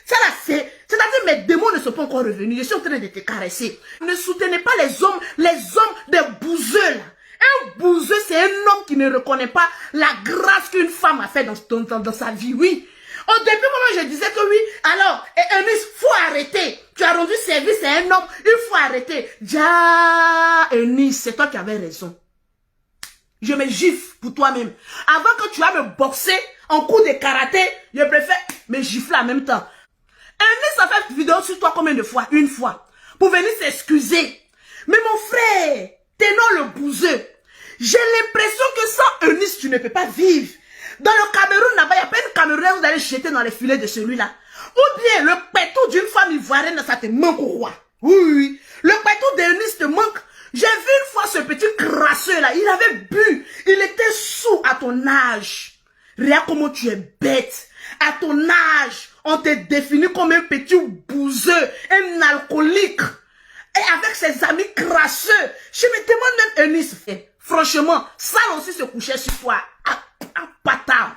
Ça là, c'est-à-dire mes démons ne sont pas encore revenus. Je suis en train de te caresser. Ne soutenez pas les hommes des bouseux là. Un bouseux, c'est un homme qui ne reconnaît pas la grâce qu'une femme a fait dans sa vie, oui. Au début, moi, je disais que oui, alors, Eunice, faut arrêter. Tu as rendu service à un homme, il faut arrêter. Eunice, c'est toi qui avais raison. Je me gifle pour toi-même. Avant que tu vas me boxer en coup de karaté, je préfère me gifler en même temps. Eunice a fait une vidéo sur toi combien de fois? Une fois. Pour venir s'excuser. Mais mon frère, Ténor le bouseux, j'ai l'impression que sans Eunice, tu ne peux pas vivre. Dans le Cameroun, là-bas, il n'y a pas une Camerounaise que vous allez jeter dans les filets de celui-là. Ou bien le pétou d'une femme ivoirienne, ça te manque au roi. Oui, oui. Le pétou d'Eunice te manque. J'ai vu une fois ce petit crasseux là, il avait bu. Il était sous à ton âge. Regarde comment tu es bête. À ton âge, on te définit comme un petit bouseux, un alcoolique. Et avec ses amis crasseux. Je me demande même Eunice. Franchement, ça aussi se couchait sur toi. Patard.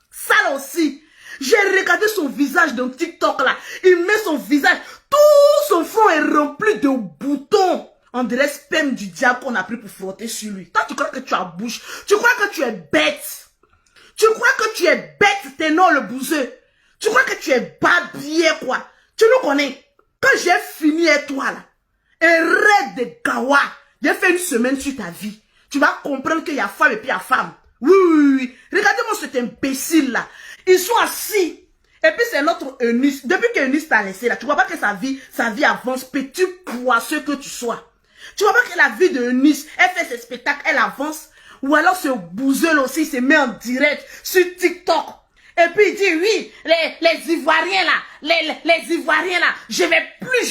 Ça aussi. J'ai regardé son visage dans TikTok là. Il met son visage. Tout son front est rempli de boutons. On dirait sperme du diable qu'on a pris pour frotter sur lui. Toi, tu crois que tu as bouche. Tu crois que tu es bête. Tu crois que tu es bête, Ténor le bouseux. Tu crois que tu es babier, quoi. Tu nous connais. Quand j'ai fini avec toi, là, un raid de gawa, j'ai fait une semaine sur ta vie. Tu vas comprendre qu'il y a femme et puis il y a femme. Oui, oui, oui. Regardez-moi cet imbécile, là. Ils sont assis. Et puis c'est notre Eunice. Depuis qu'Eunice t'a laissé, là, tu vois pas que sa vie avance, petit poisseux que tu sois. Tu vois pas que la vie de Eunice, elle fait ses spectacles, elle avance. Ou alors ce bouseux là aussi, il se met en direct sur TikTok. Et puis il dit, oui, les Ivoiriens là, les Ivoiriens là, je vais plus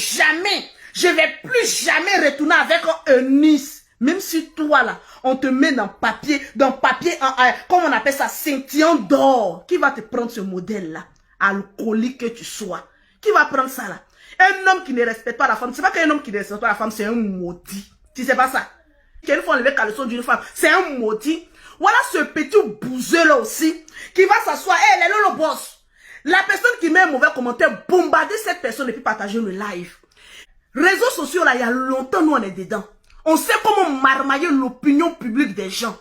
jamais retourner avec Eunice. Même si toi là, on te met dans papier, comme on appelle ça, scintillant d'or. Qui va te prendre ce modèle là? Alcoolique que tu sois. Qui va prendre ça là? Un homme qui ne respecte pas la femme, c'est pas qu'un homme qui ne respecte pas la femme, c'est un maudit. Tu sais pas ça? Qu'une fois enlevé le caleçon d'une femme, c'est un maudit. Voilà ce petit bouseux là aussi, qui va s'asseoir, elle est là le boss. La personne qui met un mauvais commentaire, bombarder cette personne et puis partager le live. Réseaux sociaux là, il y a longtemps, nous on est dedans. On sait comment marmailler l'opinion publique des gens.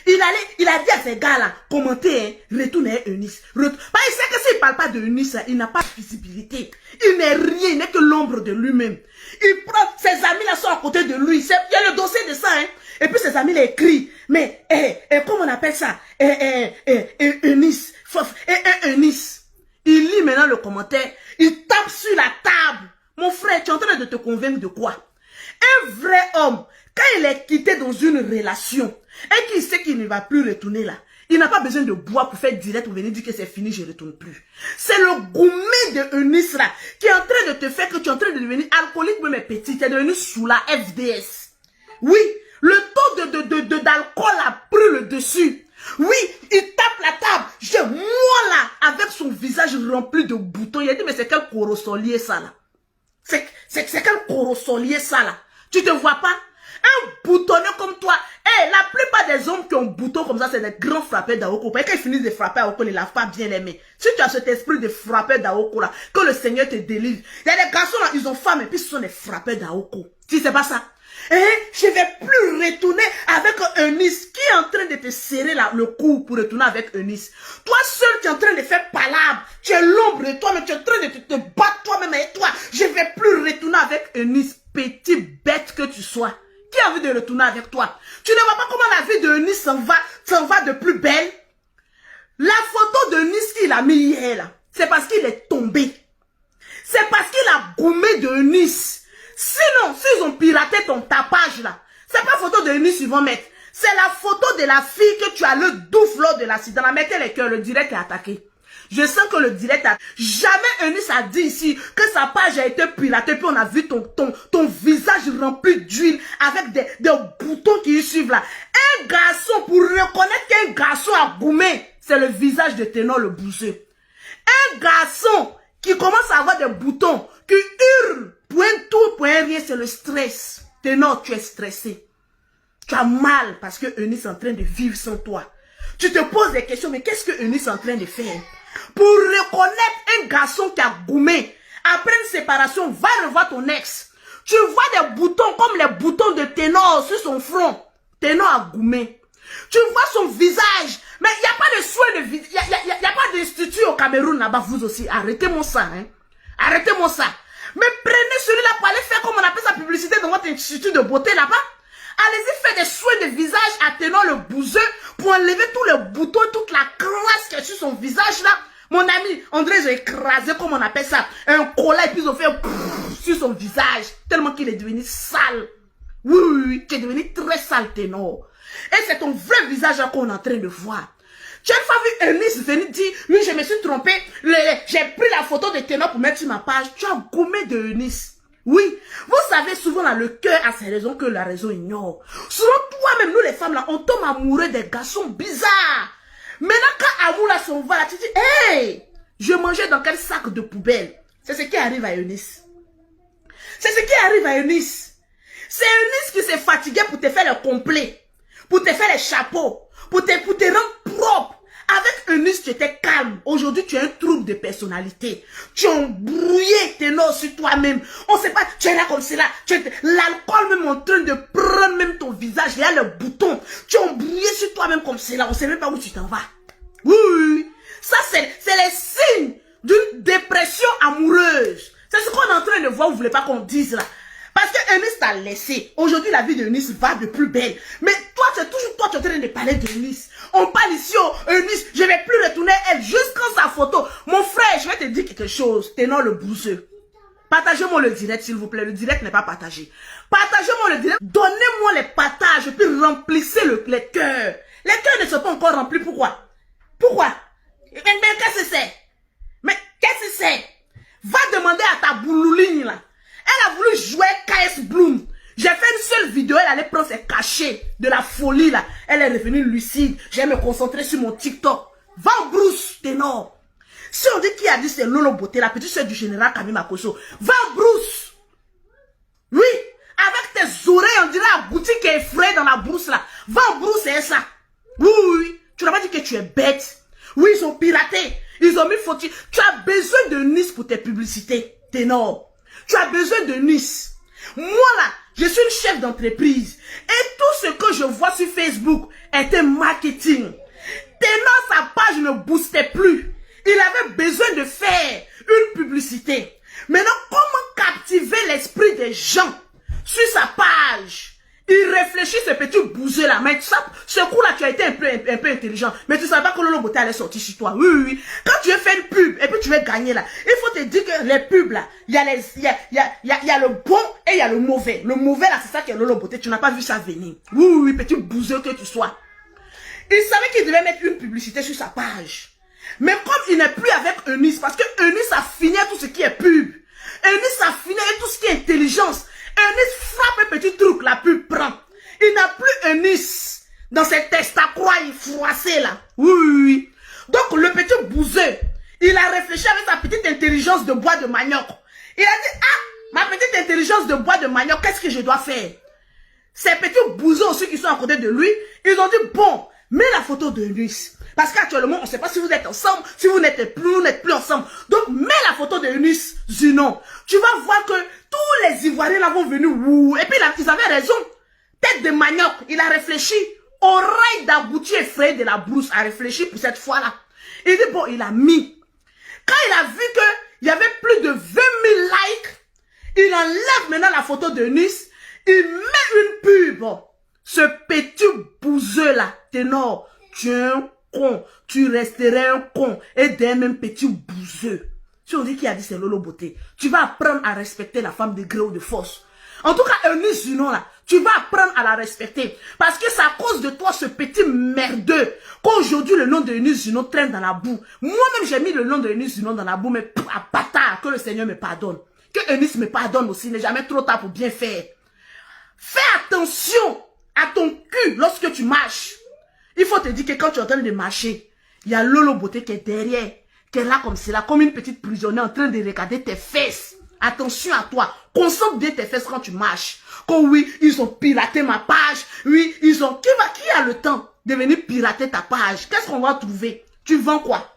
Il a dit à ces gars-là, commentez, retournez Eunice. Il sait que s'il ne parle pas de Eunice, il n'a pas de visibilité. Il n'est rien, il n'est que l'ombre de lui-même. Il prend, ses amis-là sont à côté de lui. Il y a le dossier de ça, hein. Et puis ses amis l'écrivent. Mais, comment on appelle ça? Eunice. Eunice. Il lit maintenant le commentaire. Il tape sur la table. Mon frère, tu es en train de te convaincre de quoi? Un vrai homme, quand il est quitté dans une relation, et qu'il sait qu'il ne va plus retourner là, il n'a pas besoin de boire pour faire direct pour venir dire que c'est fini, je ne retourne plus. C'est le gourmet de Eunice là, qui est en train de te faire que tu es en train de devenir alcoolique, même petit, tu es devenu sous la FDS. Oui, le taux d'alcool a pris le dessus. Oui, il tape la table. Moi là, avec son visage rempli de boutons, il a dit, mais c'est quel corosolier ça là? C'est quel corosolier ça là? Tu te vois pas? Un boutonné comme toi. La plupart des hommes qui ont bouton comme ça, c'est des grands frappeurs d'Aoko. Parce qu'ils finissent de frapper Aoko, ils ne lavent pas bien les mains. Si tu as cet esprit de frappeur d'Aoko là, que le Seigneur te délivre. Il y a des garçons là, ils ont faim et puis ce sont des frappeurs d'Aoko. Tu sais pas ça? Je vais plus retourner avec Eunice. Qui est en train de te serrer là, le cou pour retourner avec Eunice? Toi seul, tu es en train de faire palabre. Tu es l'ombre de toi, mais tu es en train de te battre toi-même avec toi. Je vais plus retourner avec Eunice, petite bête que tu sois. Qui a envie de retourner avec toi? Tu ne vois pas comment la vie de Eunice s'en va de plus belle? La photo de Eunice qu'il a mis hier là, c'est parce qu'il est tombé. C'est parce qu'il a gommé de Eunice. Sinon, s'ils ont piraté ton tapage là, c'est pas photo de Eunice qu'ils vont mettre. C'est la photo de la fille que tu as le douf lors de l'accident. Mettez les cœurs, le direct est attaqué. Je sens que le direct a... Jamais Eunice a dit ici que sa page a été piratée. Puis on a vu ton visage rempli d'huile avec des boutons qui y suivent là. Un garçon, pour reconnaître qu'un garçon a gommé, c'est le visage de Ténor le bouseux. Un garçon qui commence à avoir des boutons, qui hurle pour un tout, pour un rien, c'est le stress. Ténor, tu es stressé. Tu as mal parce que Eunice est en train de vivre sans toi. Tu te poses des questions, mais qu'est-ce que Eunice est en train de faire? Pour reconnaître un un garçon qui a goumé, après une séparation, va revoir ton ex. Tu vois des boutons comme les boutons de Ténor sur son front. Ténor a goumé. Tu vois son visage. Mais il n'y a pas de soin de visage. Il n'y a pas d'institut au Cameroun là-bas, vous aussi. Arrêtez-moi ça. Hein. Arrêtez-moi ça. Mais prenez celui-là pour aller faire, comme on appelle sa publicité dans votre institut de beauté là-bas. Allez-y faire des soins de visage à Ténor le bouseux pour enlever tous les boutons, toute la crasse qui est sur son visage là. Mon ami, André, j'ai écrasé, comme on appelle ça, un cola et puis ils ont fait sur son visage, tellement qu'il est devenu sale. Oui, oui, oui, tu es devenu très sale, Ténor. Et c'est ton vrai visage qu'on est en train de voir. Tu as une fois vu Eunice venir dire, oui, je me suis trompé, j'ai pris la photo de Ténor pour mettre sur ma page. Tu as gommé de Eunice. Oui, vous savez, souvent là, le cœur a ses raisons que la raison ignore. Souvent, toi-même, nous les femmes là, on tombe amoureux des garçons bizarres. Maintenant, quand Amour là s'en va là, tu dis, hey, je mangeais dans quel sac de poubelle? C'est ce qui arrive à Eunice. C'est ce qui arrive à Eunice. C'est Eunice qui s'est fatiguée pour te faire le complet, pour te faire les chapeaux, pour te rendre propre. Avec Eunice, tu étais calme. Aujourd'hui, tu as un trouble de personnalité. Tu as embrouillé tes noms sur toi-même. On ne sait pas, tu es là comme cela. L'alcool même en train de prendre même ton visage. Il y a le bouton. Tu as embrouillé sur toi-même comme cela. On ne sait même pas où tu t'en vas. Oui, oui. Ça, c'est les signes d'une dépression amoureuse. C'est ce qu'on est en train de voir. Vous ne voulez pas qu'on dise là. Parce que Eunice t'a laissé. Aujourd'hui, la vie de Eunice va de plus belle. Mais toi, c'est toujours toi qui es en train de parler d'Eunice. On parle ici, oh, Eunice, je ne vais plus retourner elle jusqu'à sa photo. Mon frère, je vais te dire quelque chose. Ténor le bouseux. Partagez-moi le direct, s'il vous plaît. Le direct n'est pas partagé. Partagez-moi le direct. Donnez-moi les partages et puis remplissez les cœurs. Les cœurs ne sont pas encore remplis. Pourquoi? Pourquoi? Mais qu'est-ce que c'est? Mais qu'est-ce que c'est? Va demander à ta boulouline là. Elle a voulu jouer KS Bloom. J'ai fait une seule vidéo, elle allait prendre ses cachets de la folie là. Elle est revenue lucide. Je vais me concentrer sur mon TikTok. Va en brousse, Ténor. Si on dit qui a dit c'est Lolo Beauté, la petite soeur du général Camille Makoso, va en brousse. Oui, avec tes oreilles, on dirait la boutique qui est effrayée dans la brousse là. Va en brousse, c'est ça. Oui, oui, oui. Tu n'as pas dit que tu es bête. Oui, ils ont piraté. Ils ont mis fauteuil. Tu as besoin de Nice pour tes publicités, Ténor. Tu as besoin de Nice. Moi là, je suis une chef d'entreprise. Et tout ce que je vois sur Facebook était marketing. Ténor, sa page ne boostait plus. Il avait besoin de faire une publicité. Maintenant, comment captiver l'esprit des gens sur sa page? Il réfléchit ce petit bouseux là. Mais ça, ce coup-là, tu as été un peu intelligent. Mais tu ne savais pas que Lolo Beauté allait sortir sur toi. Oui, oui, oui. Quand tu veux faire une pub et puis tu veux gagner là, il faut te dire que les pubs là, il y a le bon et il y a le mauvais. Le mauvais là, c'est ça qui est Lolo Beauté. Tu n'as pas vu ça venir. Oui, oui, oui, petit bouseux que tu sois. Il savait qu'il devait mettre une publicité sur sa page. Mais comme il n'est plus avec Eunice, parce que Eunice a fini tout ce qui est pub. Eunice a fini tout ce qui est intelligence. Eunice frappe un petit truc, la pub prend. Il n'a plus Eunice dans cette testa croix froissée là. Oui, oui, oui. Donc le petit bouseux, il a réfléchi avec sa petite intelligence de bois de manioc. Il a dit, ah, ma petite intelligence de bois de manioc, qu'est-ce que je dois faire? Ces petits bouseux aussi qui sont à côté de lui, ils ont dit, bon, mets la photo de Eunice. Parce qu'actuellement, on ne sait pas si vous êtes ensemble, si vous n'êtes plus ensemble. Donc, mets la photo de Eunice Zinon. Tu vas voir que tous les Ivoiriens là vont venir. Ouh, et puis là, ils avaient raison. Tête de manioc, il a réfléchi. Oreille d'agouti effrayé de la brousse a réfléchi pour cette fois-là. Il dit, bon, il a mis. Quand il a vu qu'il y avait plus de 20 000 likes, il enlève maintenant la photo de Eunice. Il met une pub. Ce petit bouseux là, Ténor, tu es un con, tu resterais un con et d'un même petit bouseux. Si on dit qu'il a dit c'est Lolo Beauté, tu vas apprendre à respecter la femme de gré ou de force. En tout cas, Eunice Zinon là, tu vas apprendre à la respecter. Parce que c'est à cause de toi, ce petit merdeux, qu'aujourd'hui le nom de Eunice Zinon traîne dans la boue. Moi-même, j'ai mis le nom de Eunice Zinon dans la boue, mais à bâtard, que le Seigneur me pardonne. Que Eunice me pardonne aussi, n'est jamais trop tard pour bien faire. Fais attention à ton cul lorsque tu marches. Il faut te dire que quand tu es en train de marcher, il y a Lolo Beauté qui est derrière, qui est là comme cela, comme une petite prisonnière en train de regarder tes fesses. Attention à toi. Concentre bien tes fesses quand tu marches. Comme oui, ils ont piraté ma page. Oui, ils ont... Qui a le temps de venir pirater ta page? Qu'est-ce qu'on va trouver? Tu vends quoi?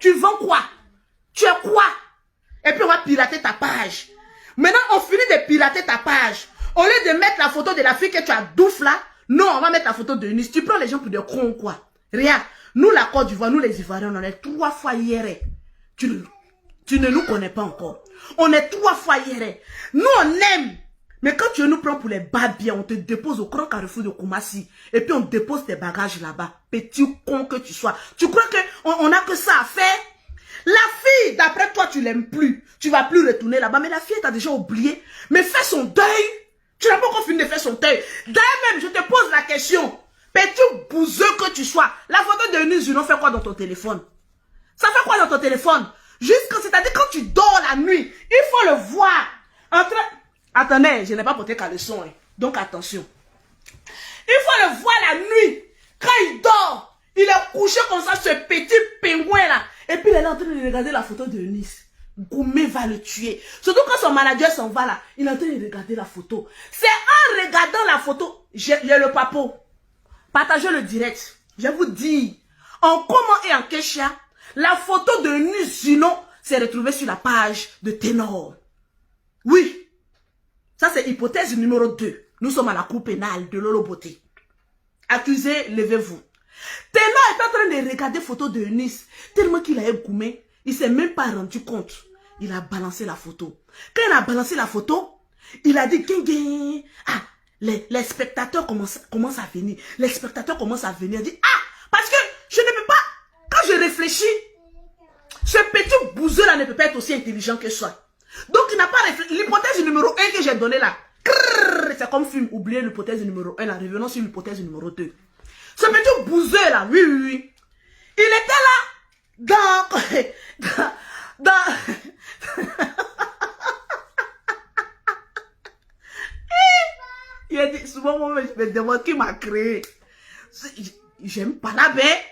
Tu vends quoi? Tu es quoi? Et puis on va pirater ta page. Maintenant, on finit de pirater ta page. Au lieu de mettre la photo de la fille que tu as douce là, non, on va mettre la photo de Eunice. Tu prends les gens pour des cons quoi. Regarde, nous la Côte d'Ivoire, nous les Ivoiriens, on est 3 fois hier. Tu ne nous connais pas encore. On est 3 fois hier. Nous on aime. Mais quand tu nous prends pour les babies, on te dépose au grand carrefour de Koumassi. Et puis on dépose tes bagages là-bas. Petit con que tu sois. Tu crois qu'on n'a que ça à faire? La fille, d'après toi, tu l'aimes plus. Tu vas plus retourner là-bas. Mais la fille t'a déjà oublié. Mais fais son deuil. Tu n'as pas encore fini de faire son deuil. D'ailleurs même, je te pose la question. Petit bouseux que tu sois. La photo de Eunice Junon fait quoi dans ton téléphone? Ça fait quoi dans ton téléphone? C'est-à-dire quand tu dors la nuit, il faut le voir. Attendez, je n'ai pas porté caleçon. Hein. Donc attention. Il faut le voir la nuit. Quand il dort, il est couché comme ça, ce petit pingouin là. Et puis il est en train de regarder la photo de Eunice. Goumé va le tuer. Surtout quand son manager s'en va là, il est en train de regarder la photo. C'est en regardant la photo, j'ai le papo. Partagez le direct. Je vous dis, en comment et en Kesha, la photo de Eunice Junon s'est retrouvée sur la page de Ténor. Oui. Ça, c'est hypothèse numéro 2. Nous sommes à la cour pénale de Lolo Beauté. Accusé, levez-vous. Ténor est en train de regarder photo de Eunice. Tellement qu'il a égoumé, il ne s'est même pas rendu compte. Il a balancé la photo. Quand il a balancé la photo, il a dit, ah, les spectateurs commencent à venir. Les spectateurs commencent à venir. Il dit, ah, parce que je ne peux pas, quand je réfléchis, ce petit bouseux là ne peut pas être aussi intelligent que soi. Donc il n'a pas réfléchi. L'hypothèse numéro 1 que j'ai donnée là, c'est comme film, oubliez l'hypothèse numéro 1 là, revenons sur l'hypothèse numéro 2. Ce petit bouseux là, oui. Il était là il a dit, souvent moi je me demande qui m'a créé. J'aime pas la baie.